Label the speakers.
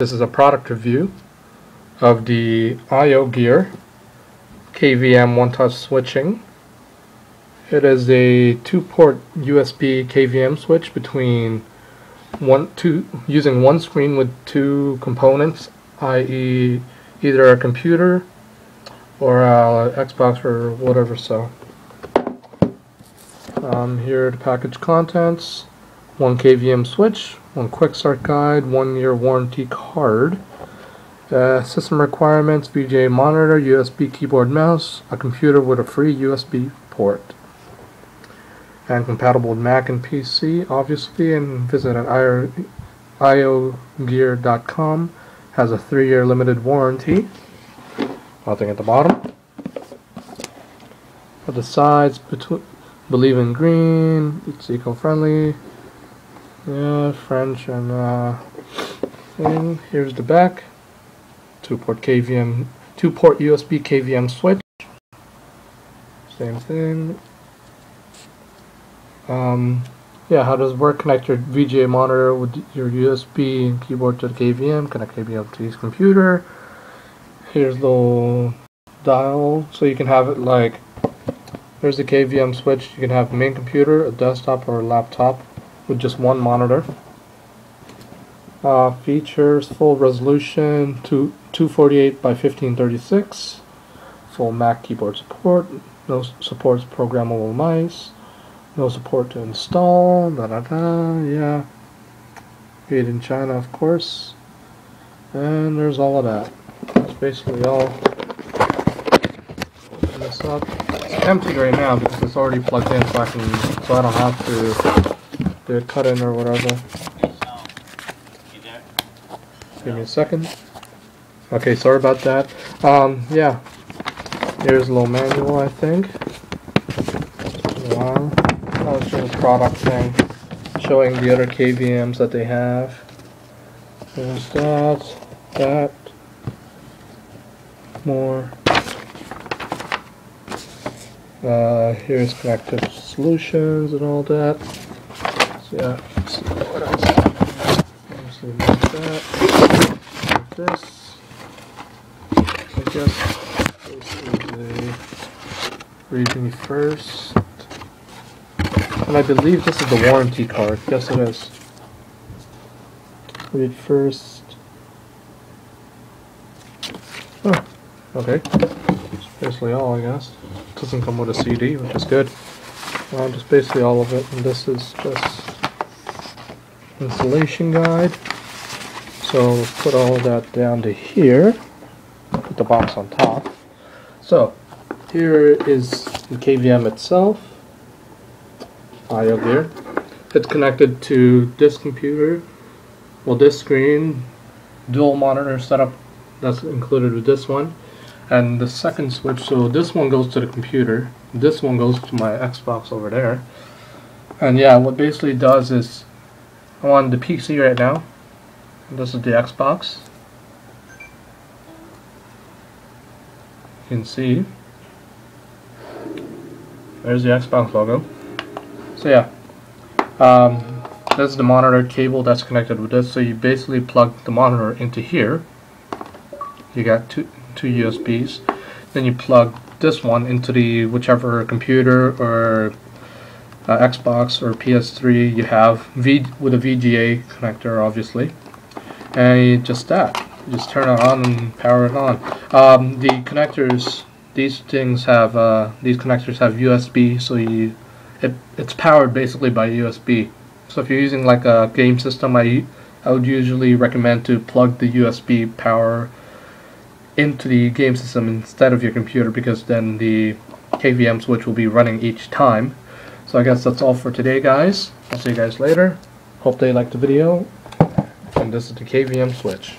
Speaker 1: This is a product review of the IoGear KVM one-touch switching. It is a 2-port USB KVM switch between using one screen with two components, i.e. either a computer or a Xbox or whatever. So here are the package contents: one KVM switch, one quick start guide, 1-year warranty card, system requirements: VGA monitor, USB keyboard mouse, a computer with a free USB port, and compatible with Mac and PC obviously. And visit at IoGear.com. Has a 3-year limited warranty. Nothing at the bottom. At the sides, believe in green, it's eco-friendly, yeah, French, and thing. Here's the back. 2-port USB KVM switch. Same thing. Yeah, how does it work? Connect your VGA monitor with your USB and keyboard to the KVM. Connect KVM to your computer. Here's the little dial, so you can have it like, there's the KVM switch. You can have a main computer, a desktop, or a laptop with just one monitor. Features: full resolution, 248 by 1536, full Mac keyboard support, no supports programmable mice, no support to install, yeah, made in China of course, and there's all of that. That's basically all. Open this up. It's empty right now because it's already plugged in, so I don't have to do a cut in or whatever. Give me a second. Okay, sorry about that. Yeah, here's a little manual, I think. Wow. That was just a product thing, showing the other KVMs that they have. There's that, more. Here's connective solutions and all that. So yeah, let's see what else. Obviously like that. Like this. I guess this is a read me first. And I believe this is the warranty card. Yes, it is. Read first. Oh, okay. That's basically all, I guess. It doesn't come with a CD, which is good. Just basically all of it. And this is just installation guide. So we'll put all of that down to here. Put the box on top. So here is the KVM itself. IoGear. It's connected to this computer, well, this screen, dual monitor setup that's included with this one, and the second switch. So this one goes to the computer, this one goes to my Xbox over there. And yeah, what basically does is, I'm on the PC right now, and this is the Xbox. You can see there's the Xbox logo. So yeah, this is the monitor cable that's connected with this. So you basically plug the monitor into here. You got two USBs. Then you plug this one into the whichever computer or Xbox or PS3 you have, with a VGA connector obviously. And just that. You just turn it on and power it on. The connectors, these connectors have USB, so it's powered basically by USB. So if you're using like a game system, I would usually recommend to plug the USB power into the game system instead of your computer, because then the KVM switch will be running each time. So I guess that's all for today, guys. I'll see you guys later. Hope they liked the video. And this is the KVM switch.